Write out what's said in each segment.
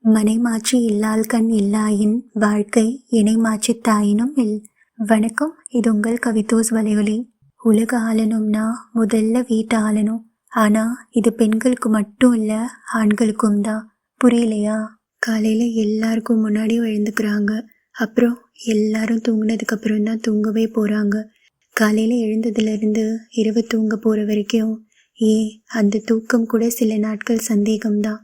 மனைமாட்சி இல்லாள்கண் இல்லாயின் வாழ்க்கை இணைமாட்சி தாயினும் இல். வணக்கம், இது உங்கள் கவிதோஸ் வலையொலி. உலக ஆளணும்னா முதல்ல வீட்டை ஆளணும். ஆனா இது பெண்களுக்கு மட்டும் இல்ல, ஆண்களுக்கும் தான். புரியலையா? காலையில எல்லாருக்கும் முன்னாடியும் எழுந்துக்கிறாங்க. அப்புறம் எல்லாரும் தூங்கினதுக்கு அப்புறம் தான் தூங்கவே போறாங்க. காலையில எழுந்ததுல இருந்து இரவு தூங்க போற வரைக்கும் அந்த தூக்கம் கூட சில நாட்கள் சந்தேகம்தான்.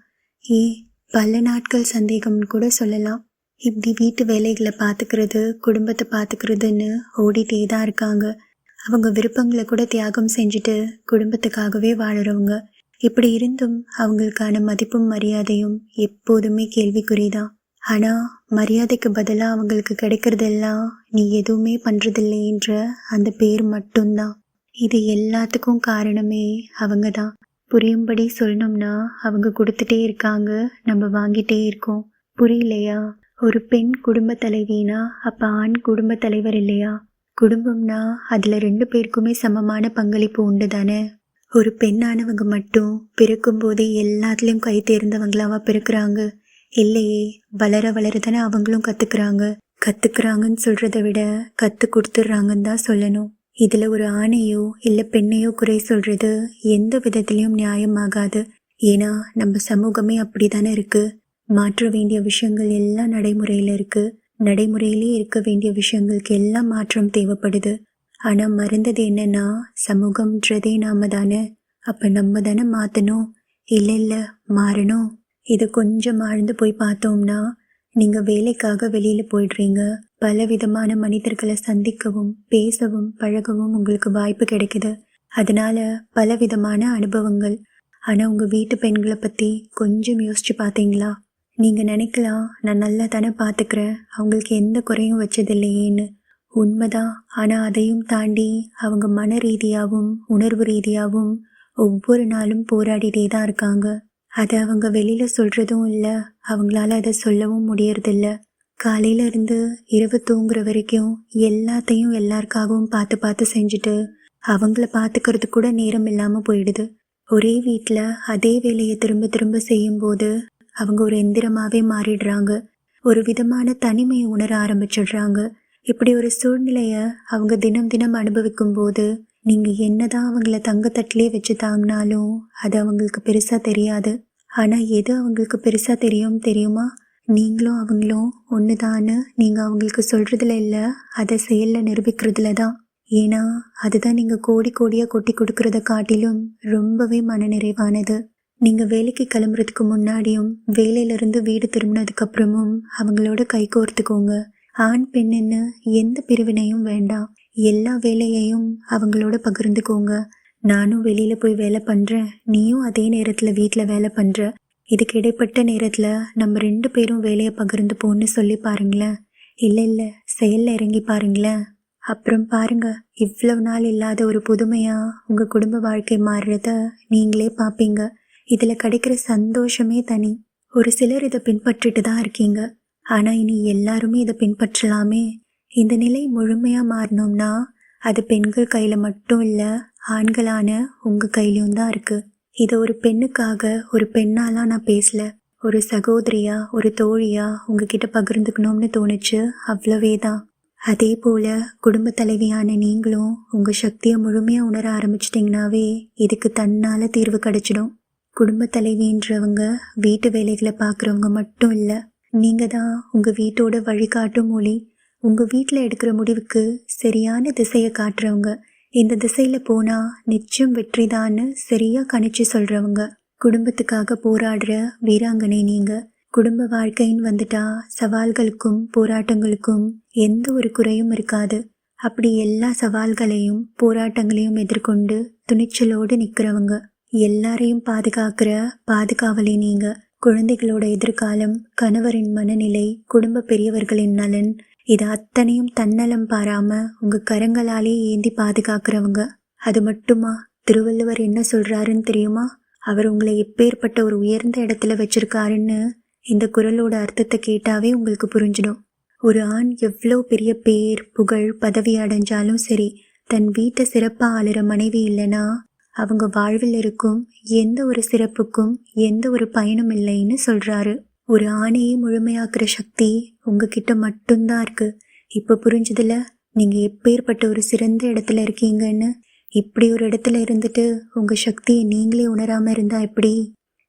பல நாட்கள் சந்தேகம்னு கூட சொல்லலாம். இப்படி வீட்டு வேலைகளை பார்த்துக்கிறது, குடும்பத்தை பார்த்துக்கிறதுன்னு ஓடிட்டே தான் இருக்காங்க. அவங்க விருப்பங்களை கூட தியாகம் செஞ்சுட்டு குடும்பத்துக்காகவே வாழறவங்க. இப்படி இருந்தும் அவங்களுக்கான மதிப்பும் மரியாதையும் எப்போதுமே கேள்விக்குறிதான். ஆனா மரியாதைக்கு பதிலாக அவங்களுக்கு கிடைக்கிறதெல்லாம் நீ எதுவுமே பண்றதில்லைன்ற அந்த பேர் மட்டும்தான். இது எல்லாத்துக்கும் காரணமே அவங்க தான். புரியும்படி சொல்லணும்னா அவங்க கொடுத்துட்டே இருக்காங்க, நம்ம வாங்கிட்டே இருக்கோம். புரியலையா? ஒரு பெண் குடும்ப தலைவினா அப்ப ஆண் குடும்ப தலைவர் இல்லையா? குடும்பம்னா அதுல 2 பேருக்குமே சமமான பங்களிப்பு உண்டு தானே. ஒரு பெண்ணானவங்க மட்டும் பிறக்கும் போதே எல்லாத்துலயும் கை தேர்ந்தவங்களாவா பிறக்குறாங்க? இல்லையே. வளர வளர தானே அவங்களும் கத்துக்கிறாங்கன்னு சொல்றதை விட கத்து கொடுத்துட்றாங்கன்னு தான் சொல்லணும். இதுல ஒரு ஆணையோ இல்ல பெண்ணையோ குறை சொல்றது எந்த விதத்திலையும் நியாயமாகாது. ஏன்னா நம்ம சமூகமே அப்படித்தானே இருக்கு. மாற்ற வேண்டிய விஷயங்கள் எல்லாம் நடைமுறையில இருக்கு. நடைமுறையிலே இருக்க வேண்டிய விஷயங்களுக்கு எல்லாம் மாற்றம் தேவைப்படுது. ஆனா மறந்தது என்னன்னா, சமூகம்ன்றதே நாம தானே. அப்ப நம்ம தானே மாத்தணும். இல்ல மாறணும். இதை கொஞ்சம் ஆழ்ந்து போய் பார்த்தோம்னா, நீங்க வேலைக்காக வெளியில போயிடுறீங்க. பல விதமான மனிதர்களை சந்திக்கவும் பேசவும் பழகவும் உங்களுக்கு வாய்ப்பு கிடைக்குது. அதனால பல விதமான அனுபவங்கள். ஆனா உங்க வீட்டு பெண்களை பத்தி கொஞ்சம் யோசிச்சு பார்த்தீங்களா? நீங்க நினைக்கலாம், நான் நல்லா தானே பார்த்துக்கிறேன், அவங்களுக்கு எந்த குறையும் வச்சதில்லையேன்னு. உண்மைதான். ஆனா அதையும் தாண்டி அவங்க மன ரீதியாகவும் உணர்வு ரீதியாகவும் ஒவ்வொரு நாளும் போராடிட்டே தான் இருக்காங்க. அதை அவங்க வெளியில சொல்றதும் இல்லை, அவங்களால அதை சொல்லவும் முடியறதில்ல. காலையில இருந்து இரவு தூங்குற வரைக்கும் எல்லாத்தையும் எல்லாருக்காகவும் பார்த்து பார்த்து செஞ்சுட்டு அவங்கள பார்த்துக்கிறது கூட நேரம் இல்லாம போயிடுது. ஒரே வீட்டில் அதே வேலையை திரும்ப திரும்ப செய்யும் போது அவங்க ஒரு எந்திரமாவே மாறிடுறாங்க. ஒரு விதமான தனிமையை உணர ஆரம்பிச்சிடுறாங்க. இப்படி ஒரு சூழ்நிலைய அவங்க தினம் தினம் அனுபவிக்கும் போது நீங்க என்னதான் அவங்கள தங்கத்தட்டிலே வச்சு தாங்கினாலும் அது அவங்களுக்கு பெருசா தெரியாது. ஆனா எது அவங்களுக்கு பெருசா தெரியுமா? நீங்களும் அவங்களும் ஒண்ணுதான்னு நீங்க அவங்களுக்கு சொல்றதுல இல்ல, அதை செயல்ல நிரூபிக்கிறதுல தான். ஏன்னா அதுதான் நீங்க கோடி கோடியா கொட்டி கொடுக்கறத காட்டிலும் ரொம்பவே மனநிறைவானது. நீங்க வேலைக்கு கிளம்புறதுக்கு முன்னாடியும் வேலையில இருந்து வீடு திரும்பினதுக்கு அப்புறமும் அவங்களோட கை கோர்த்துக்கோங்க. ஆண் பெண்ணுன்னு எந்த பிரிவினையும் வேண்டாம். எல்லா வேலையையும் அவங்களோட பகிர்ந்துக்கோங்க. நானும் வெளியில போய் வேலை பண்றேன், நீயும் அதே நேரத்துல வீட்டுல வேலை பண்ற. இதுக்கு இடைப்பட்ட நேரத்துல நம்ம 2 பேரும் வேலையை பகிர்ந்து போன்னு சொல்லி பாருங்களேன். இல்ல செயல்ல இறங்கி பாருங்களேன். அப்புறம் பாருங்க, இவ்வளவு நாள் இல்லாத ஒரு புதுமையா உங்க குடும்ப வாழ்க்கை மாறுறத நீங்களே பாப்பீங்க. இதுல கிடைக்கிற சந்தோஷமே தனி. ஒரு சிலர் இதை பின்பற்றிட்டு தான் இருக்கீங்க. ஆனா இனி எல்லாருமே இதை பின்பற்றலாமே. இந்த நிலை முழுமையா மாறணும்னா அது பெண்கள் கையில மட்டும் இல்ல, ஆண்களான உங்க கையிலும் தான் இருக்கு. இதை ஒரு பெண்ணுக்காக ஒரு பெண்ணாலாம் நான் பேசல, ஒரு சகோதரியா ஒரு தோழியா உங்ககிட்ட பகிர்ந்துக்கணும்னு தோணுச்சு, அவ்வளவேதான். அதே போல குடும்ப தலைவியான நீங்களும் உங்க சக்தியை முழுமையா உணர ஆரம்பிச்சிட்டிங்கனாவே இதுக்கு தன்னால தீர்வு கிடைச்சிடும். குடும்ப தலைவின்றவங்க வீட்டு வேலைகளை பார்க்குறவங்க மட்டும் இல்லை, நீங்க தான் உங்க வீட்டோட வழிகாட்டும் மொழி. உங்க வீட்டில் எடுக்கிற முடிவுக்கு சரியான திசையை காட்டுறவங்க. இந்த திசையில போனா நிச்சயம் வெற்றிதான்னு சரியா கணிச்சு சொல்றவங்க. குடும்பத்துக்காக போராடுற வீராங்கனை நீங்க. குடும்ப வாழ்க்கைன்னு வந்துட்டா சவால்களுக்கும் போராட்டங்களுக்கும் எந்த ஒரு குறையும் இருக்காது. அப்படி எல்லா சவால்களையும் போராட்டங்களையும் எதிர்கொண்டு துணிச்சலோடு நிக்கிறவங்க. எல்லாரையும் பாதுகாக்கிற பாதுகாவலி நீங்க. குழந்தைகளோட எதிர்காலம், கணவரின் மனநிலை, குடும்ப பெரியவர்களின் நலன், இது அத்தனையும் தன்னலம் பாராம உங்க கரங்களாலே ஏந்தி பாதுகாக்கிறவங்க. அது மட்டுமா, திருவள்ளுவர் என்ன சொல்றாருன்னு தெரியுமா? அவர் உங்களை எப்பேற்பட்ட ஒரு உயர்ந்த இடத்துல வச்சிருக்காருன்னு இந்த குறளோட அர்த்தத்தை கேட்டாவே உங்களுக்கு புரிஞ்சிடும். ஒரு ஆண் எவ்வளோ பெரிய பேர் புகழ் பதவி அடைஞ்சாலும் சரி, தன் வீட்டை சிறப்பா ஆளுற மனைவி இல்லைன்னா அவங்க வாழ்வில் இருக்கும் எந்த ஒரு சிறப்புக்கும் எந்த ஒரு பயனும் இல்லைன்னு சொல்றாரு. ஒரு ஆணையை முழுமையாக்குற சக்தி உங்ககிட்ட மட்டும்தான் இருக்கு. இப்போ புரிஞ்சதுல நீங்க எப்பேற்பட்ட ஒரு சிறந்த இடத்துல இருக்கீங்கன்னு. இப்படி ஒரு இடத்துல இருந்துட்டு உங்க சக்தியை நீங்களே உணராம இருந்தா எப்படி?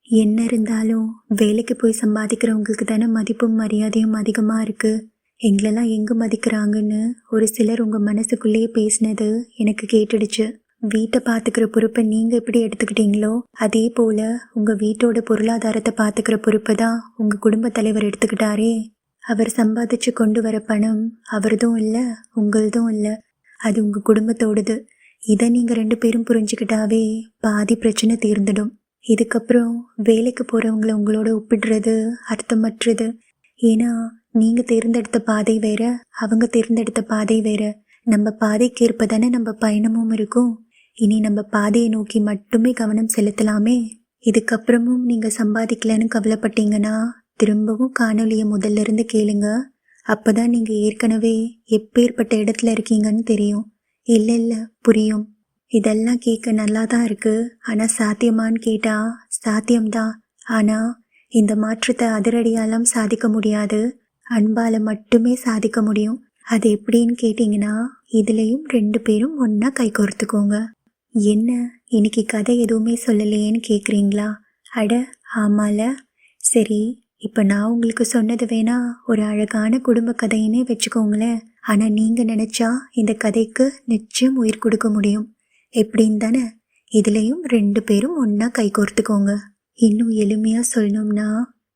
என்ன இருந்தாலும் வேலைக்கு போய் சம்பாதிக்கிறவங்களுக்கு தானே மதிப்பும் மரியாதையும் அதிகமா இருக்கு. எங்களெல்லாம் எங்க மதிக்கிறாங்கன்னு ஒரு சிலர் உங்க மனசுக்குள்ளேயே பேசினது எனக்கு கேட்டுடுச்சு. வீட்டை பார்த்துக்கிற பொறுப்பை நீங்க எப்படி எடுத்துக்கிட்டீங்களோ அதே போல உங்க வீட்டோட பொருளாதாரத்தை பார்த்துக்கிற பொறுப்பை தான் உங்க குடும்ப தலைவர் எடுத்துக்கிட்டாரே. அவர் சம்பாதிச்சு கொண்டு வர பணம் அவரதும் இல்லை, உங்களதும் இல்லை, அது உங்க குடும்பத்தோடது. இதை நீங்க 2 பேரும் புரிஞ்சுக்கிட்டாவே பாதி பிரச்சனை தீர்ந்துடும். இதுக்கப்புறம் வேலைக்கு போறவங்களை உங்களோட ஒப்பிடுறது அர்த்தமற்றது. ஏன்னா நீங்க தேர்ந்தெடுத்த பாதை வேற, அவங்க தேர்ந்தெடுத்த பாதை வேற. நம்ம பாதைக்கு ஏற்பதானே நம்ம பயணமும் இருக்கும். இனி நம்ம பாதையை நோக்கி மட்டுமே கவனம் செலுத்தலாமே. இதுக்கப்புறமும் நீங்க சம்பாதிக்கலன்னு கவலைப்பட்டீங்கன்னா திரும்பவும் காணொலியை முதல்ல இருந்து கேளுங்க. அப்பதான் நீங்க ஏற்கனவே எப்பேற்பட்ட இடத்துல இருக்கீங்கன்னு தெரியும். இல்ல புரியும். இதெல்லாம் கேட்க நல்லா தான் இருக்கு. ஆனா சாத்தியமான்னு கேட்டா சாத்தியம்தான். ஆனா இந்த மாற்றத்தை அதிரடியாலாம் சாதிக்க முடியாது, அன்பால மட்டுமே சாதிக்க முடியும். அது எப்படின்னு கேட்டீங்கன்னா இதுலயும் 2 பேரும் ஒன்னா கை கோர்த்துக்கோங்க. என்ன இன்னைக்கு கதை எதுவுமே சொல்லலையேன்னு கேக்குறீங்களா? அட ஆமால. சரி, இப்ப நான் உங்களுக்கு சொன்னது வேணா ஒரு அழகான குடும்ப கதையினே வச்சுக்கோங்களேன். ஆனா நீங்க நினைச்சா இந்த கதைக்கு நிச்சயம் உயிர் கொடுக்க முடியும். எப்படின்னு தானே? இதுலயும் 2 பேரும் ஒன்னா கை கோர்த்துக்கோங்க. இன்னும் எளிமையா சொல்லணும்னா,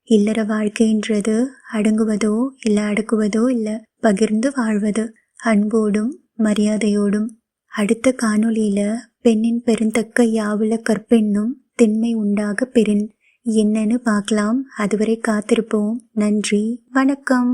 இல்லற வாழ்க்கைன்றது அடங்குவதோ இல்ல அடக்குவதோ இல்ல, பகிர்ந்து வாழ்வது, அன்போடும் மரியாதையோடும். அடுத்த காணொளியில பெண்ணின் பெருந்தக்க யாவுல கற்பெண்ணும் திண்மை உண்டாக பெறின் என்னன்னு பார்க்கலாம். அதுவரை காத்திருப்போம். நன்றி, வணக்கம்.